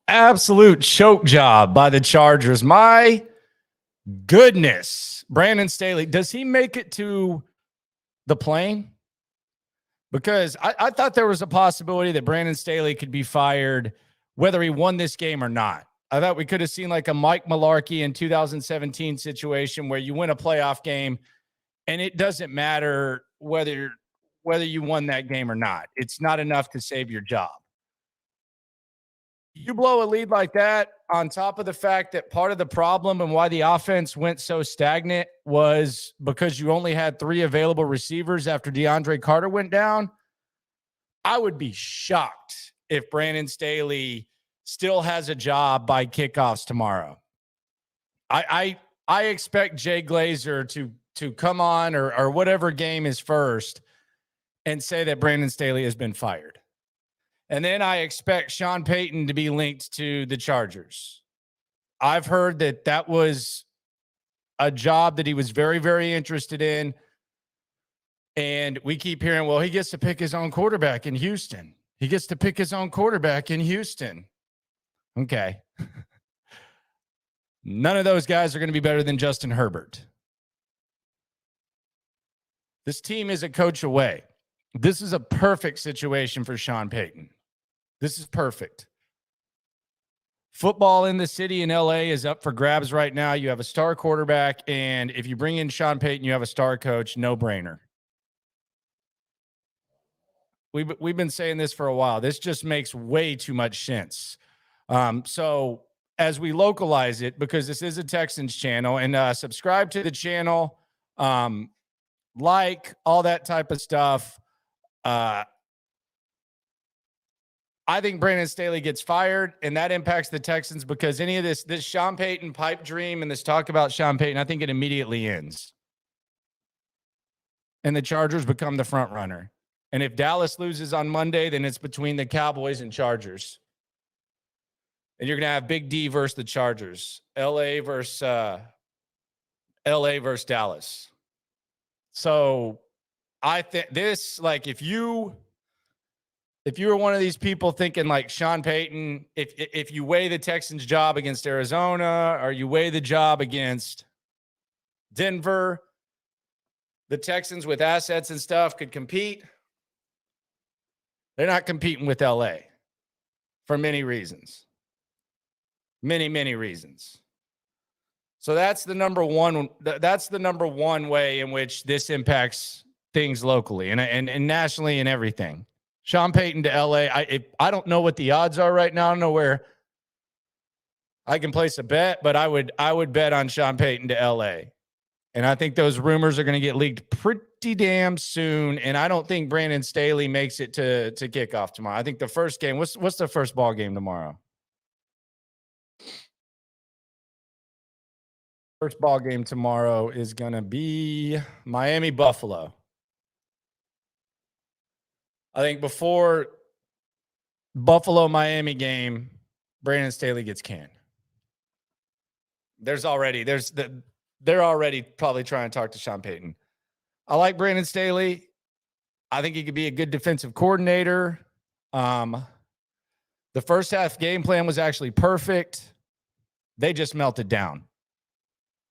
absolute choke job by the Chargers. My goodness. Brandon Staley, does he make it to the plane? Because I thought there was a possibility that Brandon Staley could be fired whether he won this game or not. I thought we could have seen like a Mike Mularkey in 2017 situation where you win a playoff game and it doesn't matter whether you won that game or not. It's not enough to save your job. You blow a lead like that on top of the fact that part of the problem and why the offense went so stagnant was because you only had 3 available receivers after DeAndre Carter went down. I would be shocked if Brandon Staley still has a job by kickoffs tomorrow. I expect Jay Glazer to come on or whatever game is first and say that Brandon Staley has been fired. And then I expect Sean Payton to be linked to the Chargers. I've heard that was a job that he was very, very interested in. And we keep hearing, well, he gets to pick his own quarterback in Houston. He gets to pick his own quarterback in Houston. Okay. None of those guys are going to be better than Justin Herbert. This team is a coach away. This is a perfect situation for Sean Payton. This is perfect. Football in the city in LA is up for grabs right now. You have a star quarterback, and if you bring in Sean Payton, you have a star coach, no brainer. We've been saying this for a while. This just makes way too much sense. So as we localize it, because this is a Texans channel, and subscribe to the channel, like all that type of stuff. I think Brandon Staley gets fired, and that impacts the Texans because any of this Sean Payton pipe dream and this talk about Sean Payton, I think it immediately ends. And the Chargers become the front runner. And if Dallas loses on Monday, then it's between the Cowboys and Chargers. And you're going to have Big D versus the Chargers. LA versus Dallas. So I think this, like, if you were one of these people thinking like Sean Payton, if you weigh the Texans' job against Arizona or you weigh the job against Denver, the Texans with assets and stuff could compete. They're not competing with LA for many reasons. Many, many reasons. So that's the number one. That's the number one way in which this impacts things locally and nationally and everything. Sean Payton to LA. I don't know what the odds are right now. I don't know where I can place a bet, but I would bet on Sean Payton to LA. And I think those rumors are going to get leaked pretty damn soon. And I don't think Brandon Staley makes it to kickoff tomorrow. I think the first game, what's the first ball game tomorrow? First ball game tomorrow is going to be Miami Buffalo. I think before Buffalo-Miami game, Brandon Staley gets canned. They're already probably trying to talk to Sean Payton. I like Brandon Staley. I think he could be a good defensive coordinator. The first half game plan was actually perfect. They just melted down.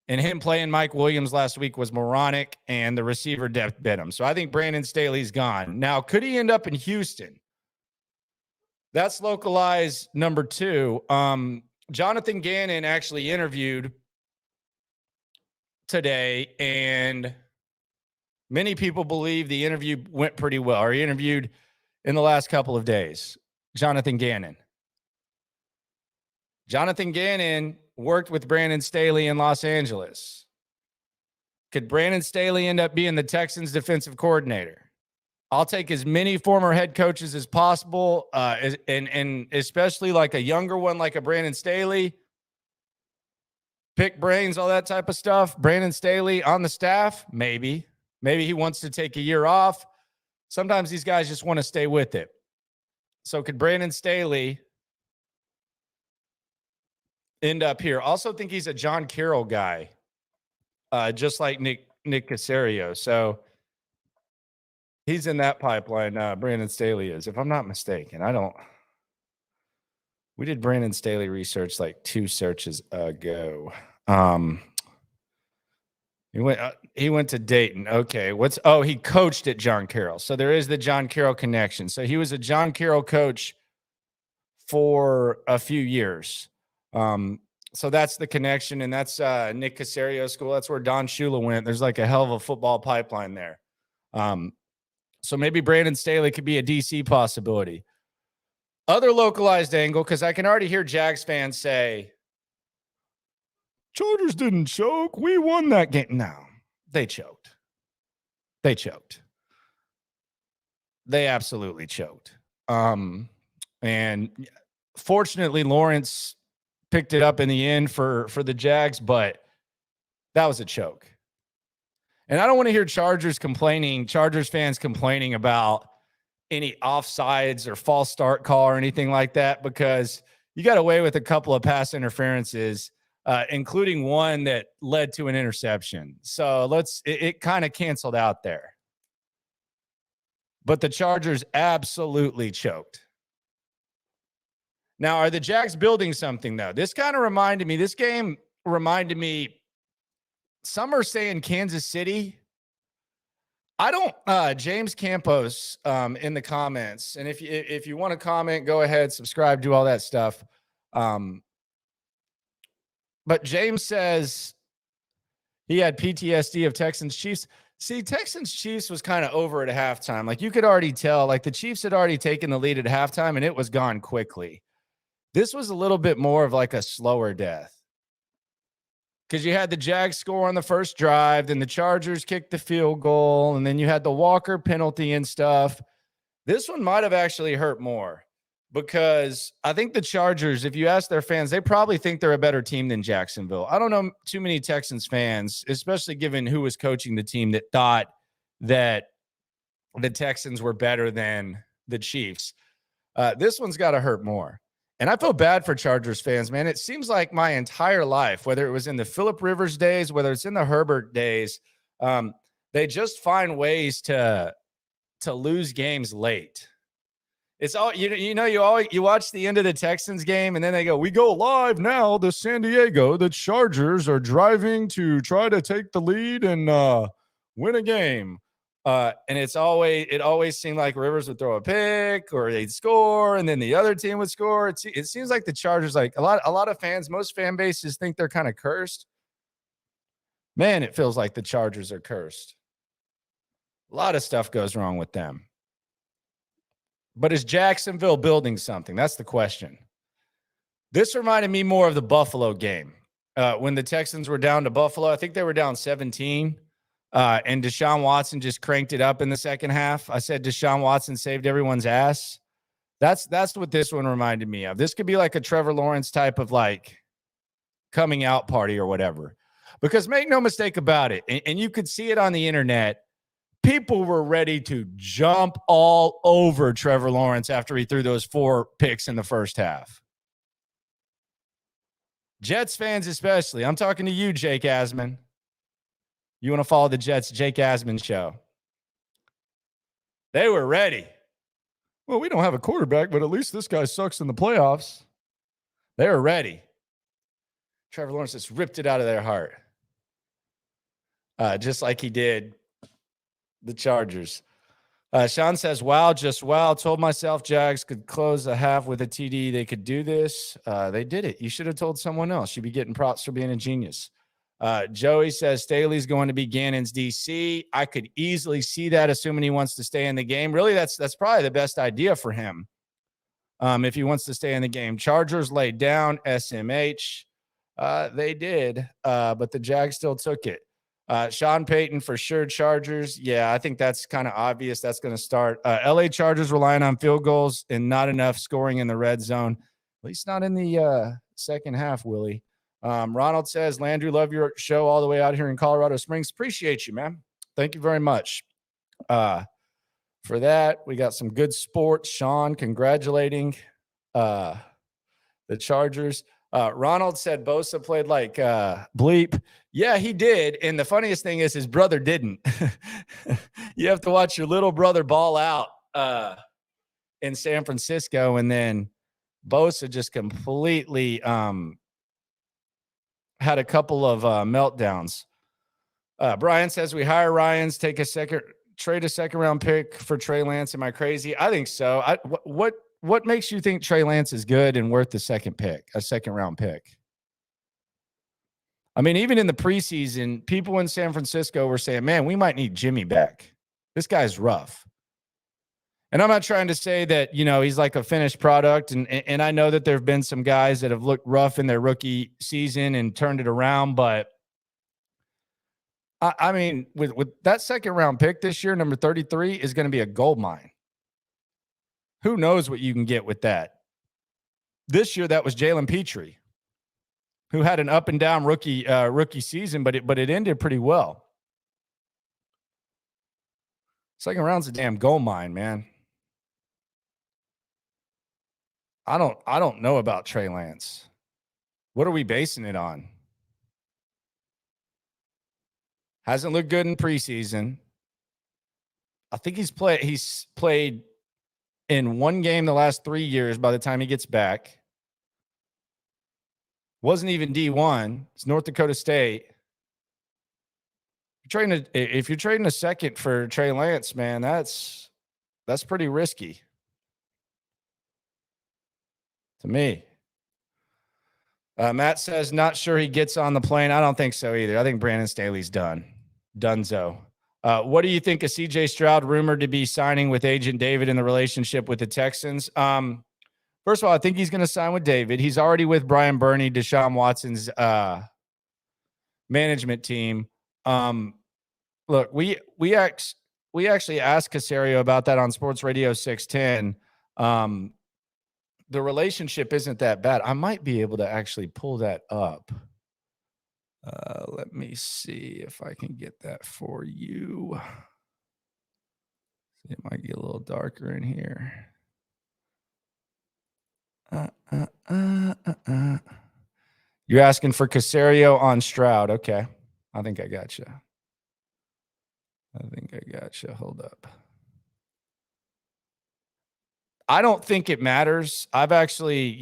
And him playing Mike Williams last week was moronic, and the receiver depth bit him. So I think Brandon Staley's gone. Now, could he end up in Houston? That's localized number 2. Jonathan Gannon actually interviewed today, and many people believe the interview went pretty well, or he interviewed in the last couple of days. Jonathan Gannon worked with Brandon Staley in Los Angeles. Could Brandon Staley end up being the Texans defensive coordinator? I'll take as many former head coaches as possible, and especially like a younger one like a Brandon Staley. Pick brains, all that type of stuff. Brandon Staley on the staff, maybe. Maybe he wants to take a year off. Sometimes these guys just want to stay with it. So could Brandon Staley end up here? Also think he's a John Carroll guy, just like Nick Caserio. So he's in that pipeline. Brandon Staley is, if I'm not mistaken. I don't We did Brandon Staley research like 2 searches ago. He went to Dayton. Okay. He coached at John Carroll. So there is the John Carroll connection. So he was a John Carroll coach for a few years. So that's the connection, and that's Nick Casario school. That's where Don Shula went. There's like a hell of a football pipeline there. So maybe Brandon Staley could be a DC possibility. Other localized angle, because I can already hear Jags fans say, Chargers didn't choke. We won that game. No, they choked. They choked. They absolutely choked. And fortunately, Lawrence picked it up in the end for the Jags, but that was a choke. And I don't want to hear Chargers fans complaining about any offsides or false start call or anything like that, because you got away with a couple of pass interferences, including one that led to an interception. So it kind of canceled out there. But the Chargers absolutely choked. Now, are the Jags building something, though? This game reminded me, some are saying Kansas City. I don't, James Campos in the comments. And if you want to comment, go ahead, subscribe, do all that stuff. But James says he had PTSD of Texans Chiefs. See, Texans Chiefs was kind of over at halftime. Like, you could already tell, like, the Chiefs had already taken the lead at halftime and it was gone quickly. This was a little bit more of like a slower death, because you had the Jags score on the first drive, then the Chargers kicked the field goal, and then you had the Walker penalty and stuff. This one might have actually hurt more, because I think the Chargers, if you ask their fans, they probably think they're a better team than Jacksonville. I don't know too many Texans fans, especially given who was coaching the team, that thought that the Texans were better than the Chiefs. This one's got to hurt more. And I feel bad for Chargers fans, man. It seems like my entire life, whether it was in the Phillip Rivers days, whether it's in the Herbert days, they just find ways to lose games late. It's all you watch the end of the Texans game, and then they go, "We go live now to San Diego. The Chargers are driving to try to take the lead and win a game." And it always seemed like Rivers would throw a pick or they'd score and then the other team would score. It seems like the Chargers, like a lot of fans, most fan bases think they're kind of cursed. Man, it feels like the Chargers are cursed. A lot of stuff goes wrong with them. But is Jacksonville building something? That's the question. This reminded me more of the Buffalo game. When the Texans were down to Buffalo, I think they were down 17. And Deshaun Watson just cranked it up in the second half. I said Deshaun Watson saved everyone's ass. That's what this one reminded me of. This could be like a Trevor Lawrence type of like coming out party or whatever. Because make no mistake about it, and you could see it on the internet, people were ready to jump all over Trevor Lawrence after he threw those 4 picks in the first half. Jets fans especially. I'm talking to you, Jake Asman. You want to follow the Jets, Jake Asman show. They were ready. Well, we don't have a quarterback, but at least this guy sucks in the playoffs. They were ready. Trevor Lawrence just ripped it out of their heart. Just like he did the Chargers. Sean says, wow, just wow. Told myself Jags could close a half with a TD. They could do this. They did it. You should have told someone else. You'd be getting props for being a genius. Joey says Staley's going to be Gannon's DC. I could easily see that, assuming he wants to stay in the game. Really, that's probably the best idea for him. If he wants to stay in the game. Chargers laid down SMH. They did, but the Jags still took it. Sean Payton for sure. Chargers. Yeah, I think that's kind of obvious. That's going to start. LA Chargers relying on field goals and not enough scoring in the red zone. At least not in the second half, Willie. Ronald says, Landry, love your show all the way out here in Colorado Springs. Appreciate you, man. Thank you very much. For that, we got some good sports. Sean congratulating the Chargers. Ronald said Bosa played like bleep. Yeah, he did. And the funniest thing is his brother didn't. You have to watch your little brother ball out in San Francisco, and then Bosa just completely had a couple of meltdowns. Brian says we hire Ryans, trade a second round pick for Trey Lance. Am I crazy? I think so. What makes you think Trey Lance is good and worth a second round pick? I mean, even in the preseason, people in San Francisco were saying, man, we might need Jimmy back. This guy's rough. And I'm not trying to say that, he's like a finished product. And I know that there have been some guys that have looked rough in their rookie season and turned it around. But I mean, with that second round pick this year, number 33 is going to be a gold mine. Who knows what you can get with that? This year, that was Jalen Petrie, who had an up and down rookie season, but it ended pretty well. Second round's a damn gold mine, man. I don't know about Trey Lance. What are we basing it on? Hasn't looked good in preseason. I think he's played in one game the last 3 years by the time he gets back. Wasn't even D1. It's North Dakota State. If you're trading a second for Trey Lance, man, that's pretty risky to me. Matt says, not sure he gets on the plane. I don't think so either. I think Brandon Staley's done. Dunzo. What do you think of CJ Stroud rumored to be signing with Agent David in the relationship with the Texans? First of all, I think he's going to sign with David. He's already with Brian Burney, Deshaun Watson's management team. Look, we actually asked Caserio about that on Sports Radio 610. The relationship isn't that bad. I might be able to actually pull that up. Let me see if I can get that for you. It might get a little darker in here. You're asking for Caserio on Stroud. Okay. I think I got you. Hold up. I don't think it matters. I've actually,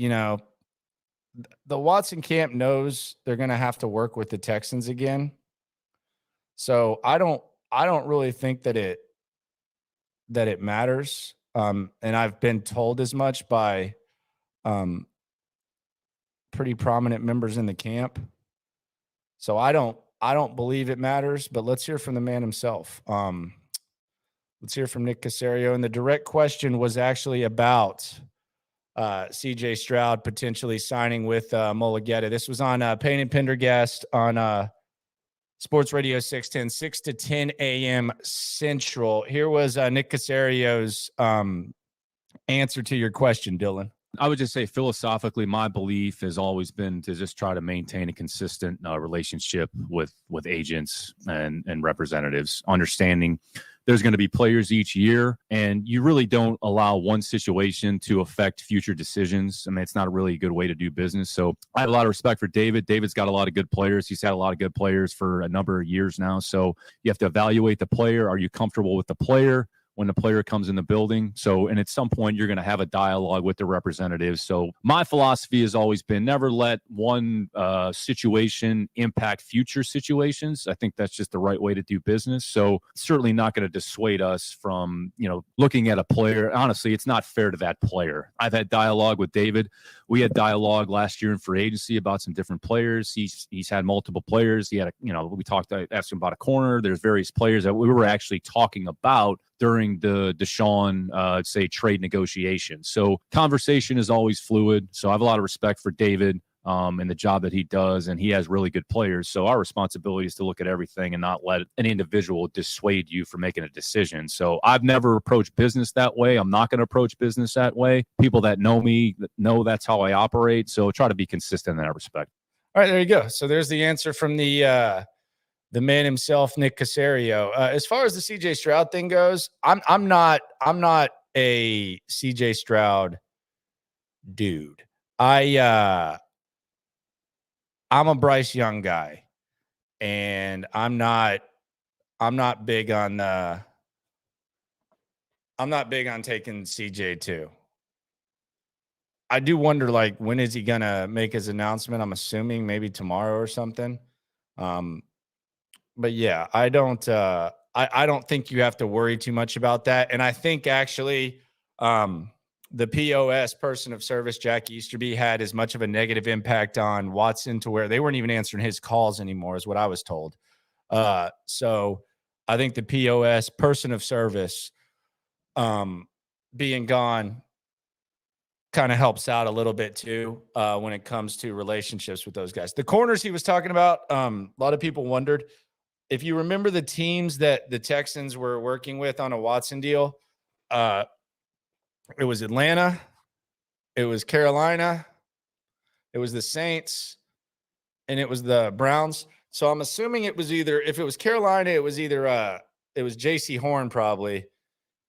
the Watson camp knows they're going to have to work with the Texans again. So I don't really think that it matters. And I've been told as much by pretty prominent members in the camp. So I don't believe it matters, but let's hear from the man himself. Let's hear from Nick Caserio. And the direct question was actually about CJ Stroud potentially signing with Mulligetta. This was on Payton Pendergast on Sports Radio 610, 6 to 10 a.m. Central. Here was Nick Caserio's answer to your question, Dylan. I would just say philosophically, my belief has always been to just try to maintain a consistent relationship with agents and representatives, understanding there's going to be players each year, and you really don't allow one situation to affect future decisions. I mean, it's not really a good way to do business. So I have a lot of respect for David. David's got a lot of good players. He's had a lot of good players for a number of years now. So you have to evaluate the player. Are you comfortable with the player when the player comes in the building? So, and at some point you're going to have a dialogue with the representatives. So my philosophy has always been never let one situation impact future situations. I think that's just the right way to do business. So certainly not going to dissuade us from, looking at a player. Honestly, it's not fair to that player. I've had dialogue with David. We had dialogue last year in free agency about some different players. He's had multiple players. He had I asked him about a corner. There's various players that we were actually talking about during the Deshaun, trade negotiations. So conversation is always fluid. So I have a lot of respect for David and the job that he does, and he has really good players. So our responsibility is to look at everything and not let an individual dissuade you from making a decision. So I've never approached business that way. I'm not going to approach business that way. People that know me know that's how I operate. So try to be consistent in that respect. All right, there you go. So there's the answer from the man himself, Nick Caserio. As far as the CJ Stroud thing goes, I'm not a CJ Stroud dude. I'm a Bryce Young guy, and I'm not big on taking CJ too. I do wonder, like, when is he gonna make his announcement? I'm assuming maybe tomorrow or something. But yeah, I don't think you have to worry too much about that. And I think actually, the POS person of service, Jack Easterby, had as much of a negative impact on Watson to where they weren't even answering his calls anymore, is what I was told. So I think the POS person of service, being gone kind of helps out a little bit too, when it comes to relationships with those guys. The corners he was talking about, a lot of people wondered if you remember the teams that the Texans were working with on a Watson deal. It was Atlanta, it was Carolina, it was the Saints, and it was the Browns. So I'm assuming it was either, if it was Carolina, it was JC Horn probably,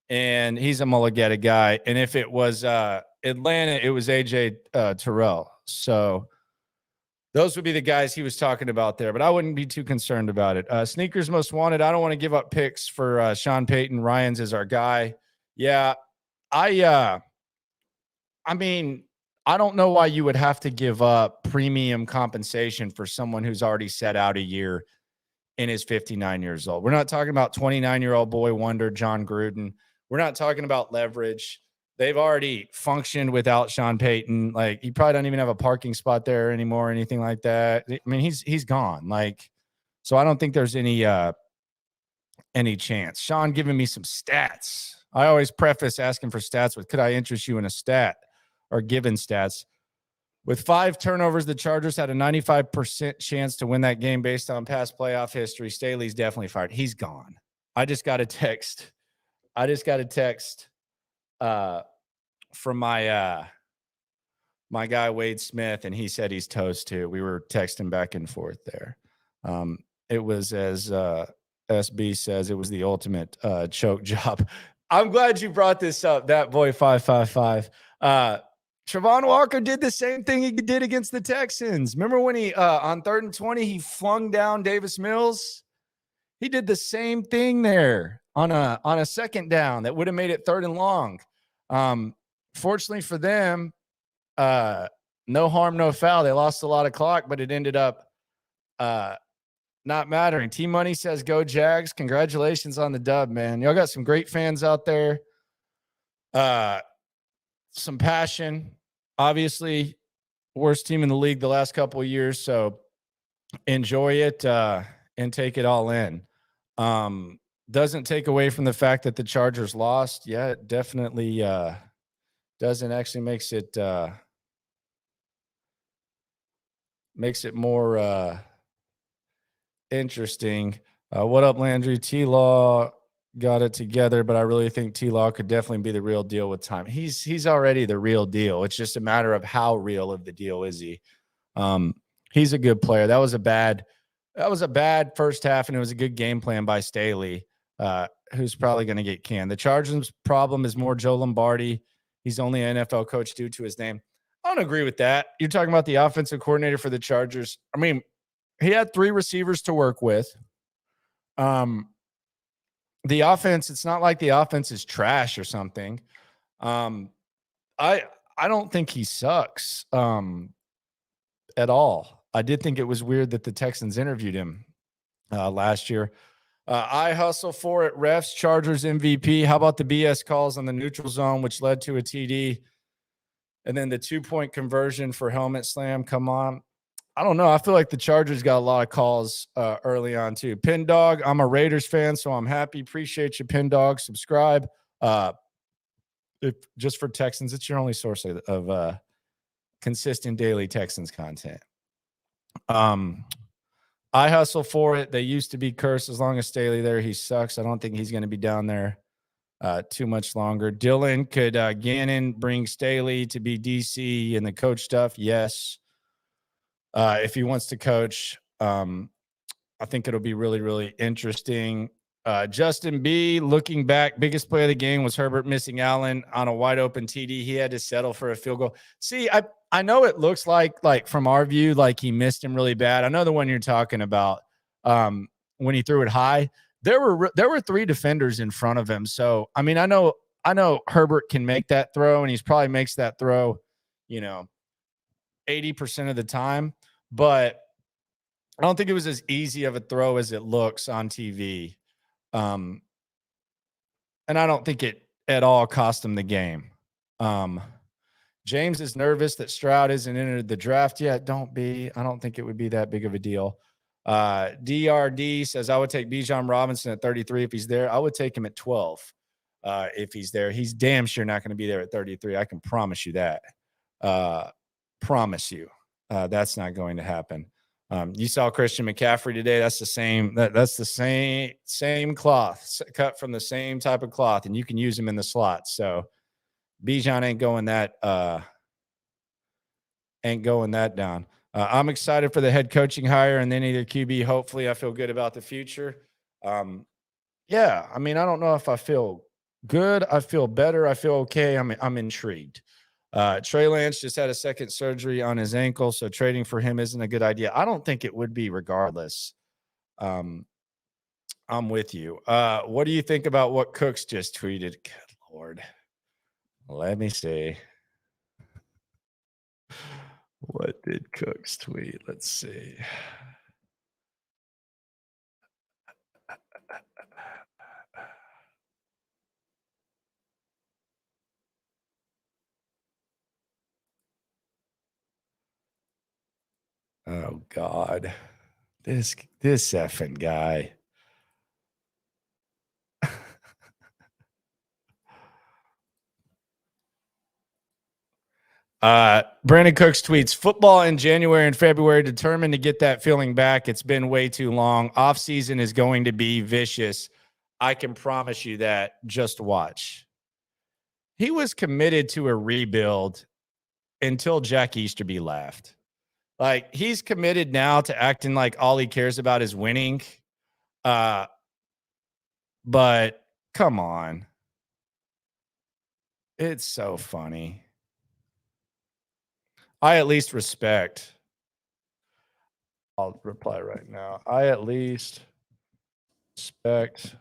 and he's a Mulligetta guy. And if it was Atlanta, it was AJ Terrell. So those would be the guys he was talking about there, but I wouldn't be too concerned about it. Sneakers most wanted. I don't want to give up picks for Sean Payton. Ryan's is our guy. Yeah, I mean, I don't know why you would have to give up premium compensation for someone who's already set out a year and is 59 years old. We're not talking about 29-year-old boy wonder John Gruden. We're not talking about leverage. They've already functioned without Sean Payton. Like, he probably doesn't even have a parking spot there anymore or anything like that. I mean, he's gone. Like, so I don't think there's any chance. Sean giving me some stats. I always preface asking for stats with, could I interest you in a stat or given stats? With 5 turnovers, the Chargers had a 95% chance to win that game based on past playoff history. Staley's definitely fired. He's gone. I just got a text from my guy Wade Smith, and he said he's toast too. We were texting back and forth there. It was, as SB says, it was the ultimate choke job. I'm glad you brought this up. That boy 555. Travon Walker did the same thing he did against the Texans. Remember when he on 3rd and 20 he flung down Davis Mills? He did the same thing there on a second down that would have made it 3rd and long. Fortunately for them, no harm, no foul. They lost a lot of clock, but it ended up not mattering. T-Money says, go Jags. Congratulations on the dub, man. Y'all got some great fans out there. Some passion. Obviously, worst team in the league the last couple of years, so enjoy it and take it all in. Doesn't take away from the fact that the Chargers lost. Yeah, it definitely doesn't. Actually makes it more interesting. What up, Landry? T-Law got it together, but I really think T-Law could definitely be the real deal with time. He's already the real deal. It's just a matter of how real of the deal is he. He's a good player. That was a bad first half, and it was a good game plan by Staley, who's probably going to get canned. The Chargers' problem is more Joe Lombardi. He's only an NFL coach due to his name. I don't agree with that. You're talking about the offensive coordinator for the Chargers. I mean, he had 3 receivers to work with. The offense, it's not like the offense is trash or something. I don't think he sucks at all. I did think it was weird that the Texans interviewed him last year. I hustle for it. Refs, Chargers MVP. How about the BS calls on the neutral zone, which led to a TD? And then the 2-point conversion for helmet slam. Come on. I don't know. I feel like the Chargers got a lot of calls early on too. Pin Dog, I'm a Raiders fan, so I'm happy. Appreciate you, Pin Dog. Subscribe. If just for Texans, it's your only source of consistent daily Texans content. I hustle for it. They used to be cursed. As long as Staley there, he sucks. I don't think he's going to be down there too much longer. Dylan, could Gannon bring Staley to be DC and the coach stuff? Yes. If he wants to coach, I think it'll be really, really interesting. Justin B, looking back, biggest play of the game was Herbert missing Allen on a wide open TD. He had to settle for a field goal. See, I know it looks like from our view, like he missed him really bad. I know the one you're talking about when he threw it high. There were 3 defenders in front of him. So, I mean, I know Herbert can make that throw, and he's probably makes that throw 80% of the time. But I don't think it was as easy of a throw as it looks on TV. And I don't think it at all cost him the game. James is nervous that Stroud isn't entered the draft yet. Don't be. I don't think it would be that big of a deal. DRD says, I would take Bijan Robinson at 33 if he's there. I would take him at 12 if he's there. He's damn sure not going to be there at 33. I can promise you that. Promise you. That's not going to happen. You saw Christian McCaffrey today. That's the same. That's the same cloth, cut from the same type of cloth, and you can use him in the slot. So Bijan ain't going that down. I'm excited for the head coaching hire and then either QB. Hopefully, I feel good about the future. Yeah, I mean, I don't know if I feel good. I feel better. I feel okay. I'm intrigued. Trey Lance just had a second surgery on his ankle, so trading for him isn't a good idea. I don't think it would be regardless. I'm with you. What do you think about what Cooks just tweeted? Good Lord. Let me see. What did Cooks tweet? Let's see. Oh God. This effing guy. Brandon Cooks tweets, football in January and February, determined to get that feeling back. It's been way too long. Offseason is going to be vicious. I can promise you that. Just watch. He was committed to a rebuild until Jack Easterby left. Like, he's committed now to acting like all he cares about is winning. But come on. It's so funny. I at least respect. I'll reply right now. I at least respect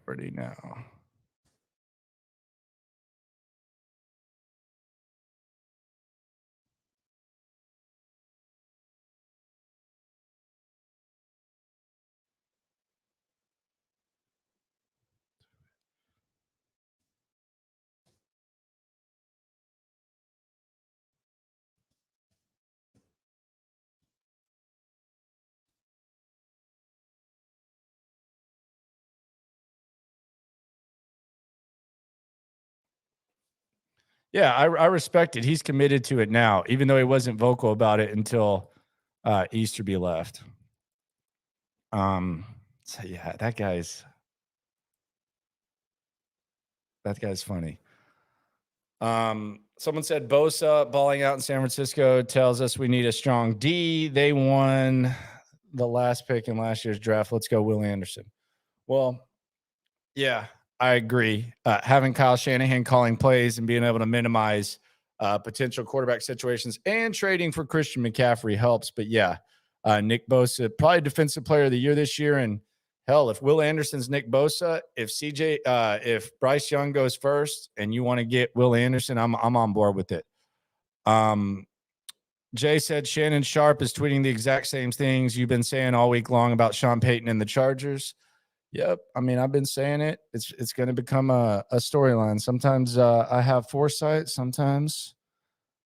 already now. Yeah, I respect it. He's committed to it now, even though he wasn't vocal about it until Easterby left. So yeah, that guy's funny. Someone said Bosa balling out in San Francisco tells us we need a strong D. They won the last pick in last year's draft. Let's go, Will Anderson. Well, yeah, I agree. Having Kyle Shanahan calling plays and being able to minimize potential quarterback situations and trading for Christian McCaffrey helps. But yeah, Nick Bosa, probably defensive player of the year this year. And hell, if Will Anderson's Nick Bosa, if Bryce Young goes first and you want to get Will Anderson, I'm on board with it. Jay said Shannon Sharp is tweeting the exact same things you've been saying all week long about Sean Payton and the Chargers. Yep. I mean, I've been saying it. It's going to become a storyline. Sometimes I have foresight. Sometimes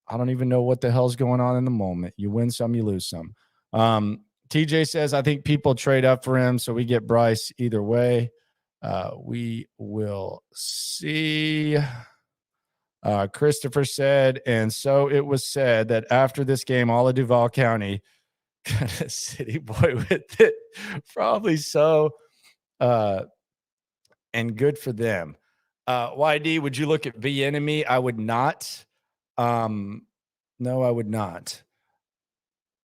I don't even know what the hell's going on in the moment. You win some, you lose some. TJ says, I think people trade up for him, so we get Bryce either way. We will see. Christopher said, and so it was said that after this game, all of Duval County got a city boy with it. Probably so. And good for them. YD, would you look at Bieniemy? I would not. No, I would not.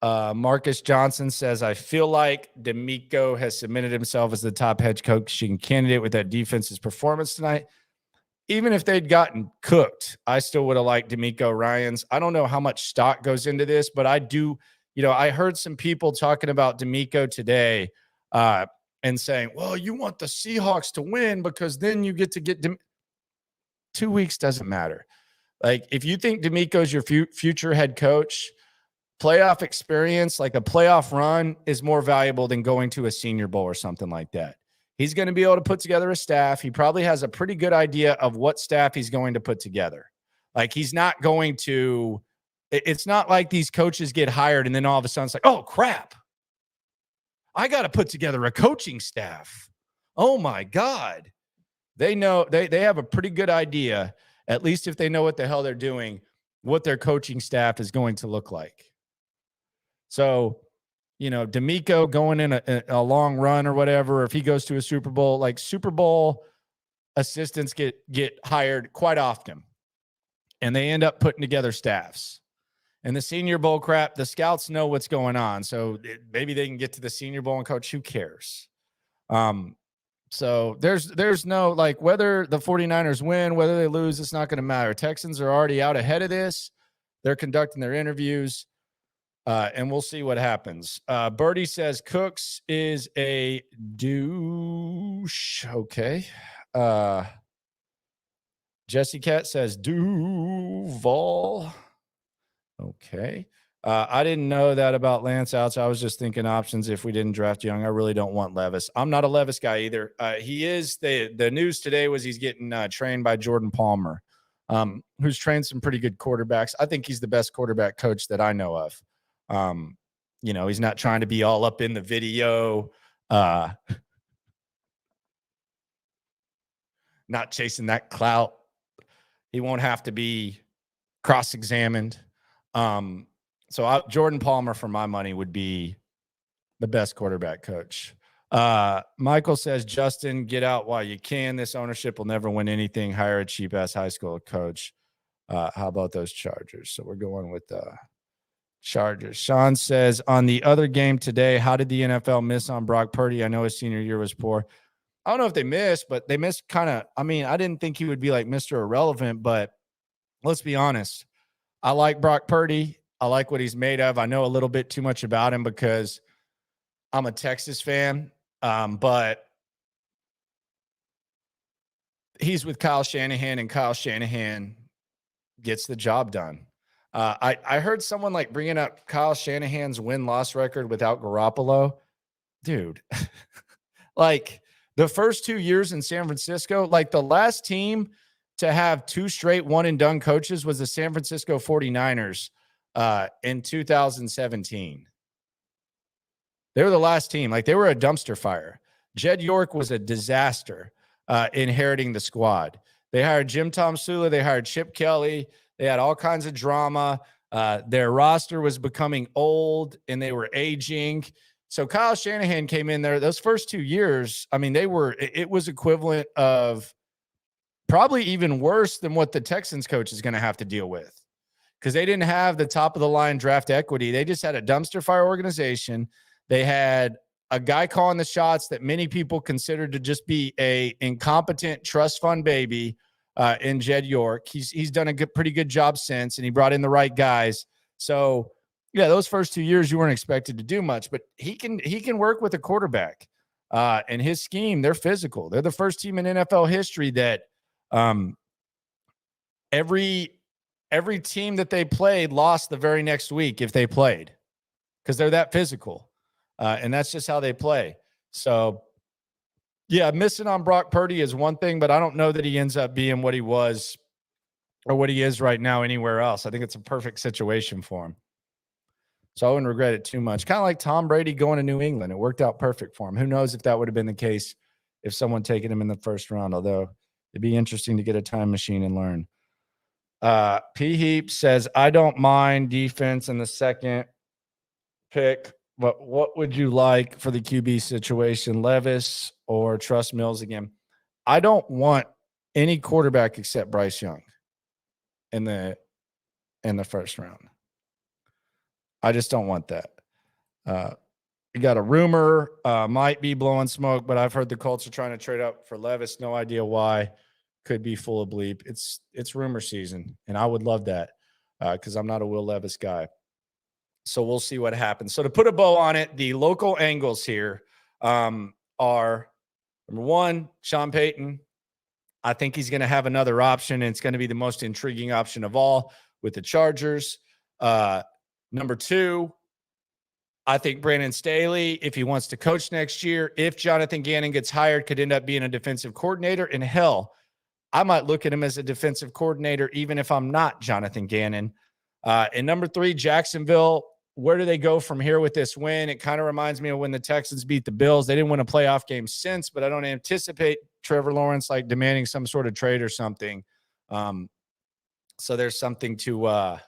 Marcus Johnson says, I feel like D'Amico has cemented himself as the top head coaching candidate with that defense's performance tonight. Even if they'd gotten cooked, I still would have liked D'Amico Ryans. I don't know how much stock goes into this, but I do I heard some people talking about D'Amico today and saying, well, you want the Seahawks to win because then you get to get 2 weeks doesn't matter. Like, if you think D'Amico's your future head coach, playoff experience, like a playoff run, is more valuable than going to a Senior Bowl or something like that. He's going to be able to put together a staff. He probably has a pretty good idea of what staff he's going to put together. Like, he's not going to – it's not like these coaches get hired and then all of a sudden it's like, oh, crap, I got to put together a coaching staff. Oh, my God. They know they have a pretty good idea, at least if they know what the hell they're doing, what their coaching staff is going to look like. So, D'Amico going in a long run or whatever, if he goes to a Super Bowl, like Super Bowl assistants get hired quite often, and they end up putting together staffs. And the Senior Bowl crap, the scouts know what's going on. So maybe they can get to the Senior Bowl and coach. Who cares? So there's no, like, whether the 49ers win, whether they lose, it's not going to matter. Texans are already out ahead of this. They're conducting their interviews, and we'll see what happens. Birdie says Cooks is a douche. Okay. Jesse Cat says Duval. Okay. I didn't know that about Lance outs. I was just thinking options if we didn't draft Young. I really don't want Levis. I'm not a Levis guy either. He is the news today was he's getting trained by Jordan Palmer, who's trained some pretty good quarterbacks. I think he's the best quarterback coach that I know of. He's not trying to be all up in the video, not chasing that clout. He won't have to be cross-examined. So Jordan Palmer, for my money, would be the best quarterback coach. Michael says, Justin, get out while you can. This ownership will never win anything. Hire a cheap-ass high school coach. How about those Chargers? So we're going with Chargers. Sean says, on the other game today, how did the NFL miss on Brock Purdy? I know his senior year was poor. I don't know if they missed, but they missed kind of – I mean, I didn't think he would be like Mr. Irrelevant, but let's be honest. I like Brock Purdy. I like what he's made of. I know a little bit too much about him because I'm a Texas fan, but he's with Kyle Shanahan, and Kyle Shanahan gets the job done. I heard someone like bringing up Kyle Shanahan's win-loss record without Garoppolo. Dude, like the first 2 years in San Francisco, like the last team to have 2 straight one-and-done coaches was the San Francisco 49ers in 2017. They were the last team. Like, they were a dumpster fire. Jed York was a disaster inheriting the squad. They hired Jim Tomsula. They hired Chip Kelly. They had all kinds of drama. Their roster was becoming old, and they were aging. So Kyle Shanahan came in there. Those first 2 years, I mean, it was equivalent of probably even worse than what the Texans coach is going to have to deal with, because they didn't have the top of the line draft equity. They just had a dumpster fire organization. They had a guy calling the shots that many people considered to just be a incompetent trust fund baby in Jed York. He's done a pretty good job since, and he brought in the right guys. So yeah, those first 2 years you weren't expected to do much, but he can work with a quarterback and his scheme. They're physical. They're the first team in NFL history that every team that they played lost the very next week if they played, because they're that physical. And that's just how they play. So, yeah, missing on Brock Purdy is one thing, but I don't know that he ends up being what he was or what he is right now anywhere else. I think it's a perfect situation for him. So I wouldn't regret it too much. Kind of like Tom Brady going to New England. It worked out perfect for him. Who knows if that would have been the case if someone taken him in the first round, although it'd be interesting to get a time machine and learn. P Heap says, I don't mind defense in the second pick, but what would you like for the QB situation, Levis or Truss Mills again? I don't want any quarterback except Bryce Young in the first round. I just don't want that. You got a rumor, might be blowing smoke, but I've heard the Colts are trying to trade up for Levis. No idea why. Could be full of bleep. It's rumor season, and I would love that because I'm not a Will Levis guy. So we'll see what happens. So to put a bow on it, the local angles here are number one, Sean Payton. I think he's going to have another option, and it's going to be the most intriguing option of all with the Chargers. Number two, I think Brandon Staley, if he wants to coach next year, if Jonathan Gannon gets hired, could end up being a defensive coordinator. And hell, I might look at him as a defensive coordinator, even if I'm not Jonathan Gannon. And number three, Jacksonville. Where do they go from here with this win? It kind of reminds me of when the Texans beat the Bills. They didn't win a playoff game since, but I don't anticipate Trevor Lawrence like demanding some sort of trade or something. So there's something to at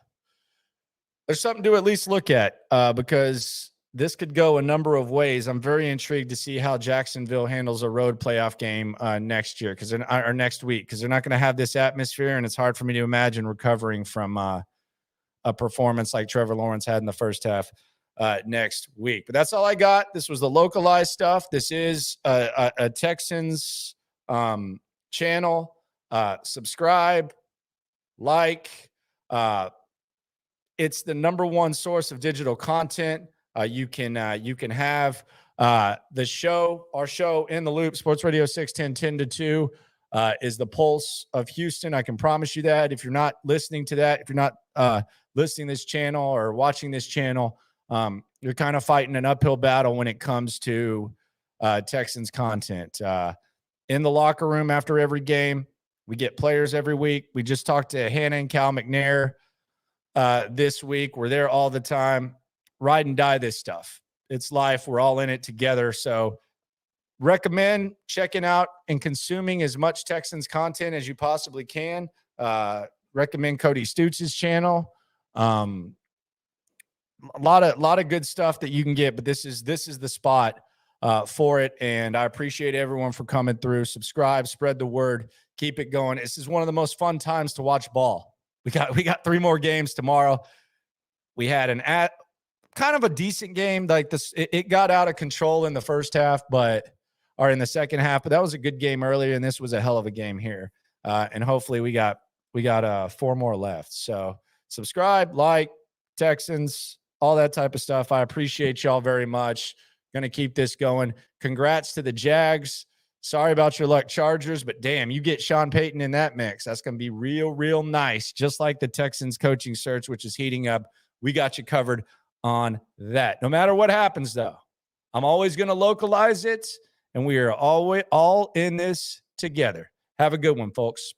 least look at because this could go a number of ways. I'm very intrigued to see how Jacksonville handles a road playoff game next year or next week, because they're not going to have this atmosphere, and it's hard for me to imagine recovering from a performance like Trevor Lawrence had in the first half next week. But that's all I got. This was the localized stuff. This is a Texans channel. Subscribe, like. It's the number one source of digital content. You can have the show, our show In the Loop, Sports Radio 610, 10 to 2 is the pulse of Houston. I can promise you that. If you're not listening to that, if you're not listening to this channel or watching this channel, you're kind of fighting an uphill battle when it comes to Texans content. In the locker room after every game, we get players every week. We just talked to Hannah and Cal McNair this week. We're there all the time. Ride and die this stuff. It's life. We're all in it together. So recommend checking out and consuming as much Texans content as you possibly can. Recommend Cody Stutz's channel. A lot of good stuff that you can get, but this is the spot for it. And I appreciate everyone for coming through. Subscribe, spread the word, keep it going. This is one of the most fun times to watch ball. We got 3 more games tomorrow. We had kind of a decent game. Like this, it got out of control in the first half, or in the second half, but that was a good game earlier, and this was a hell of a game here. And hopefully we got 4 more left. So subscribe, like, Texans, all that type of stuff. I appreciate y'all very much. Going to keep this going. Congrats to the Jags. Sorry about your luck, Chargers, but damn, you get Sean Payton in that mix. That's going to be real, real nice, just like the Texans coaching search, which is heating up. We got you covered on that. No matter what happens, though, I'm always going to localize it, and we are always all in this together. Have a good one, folks.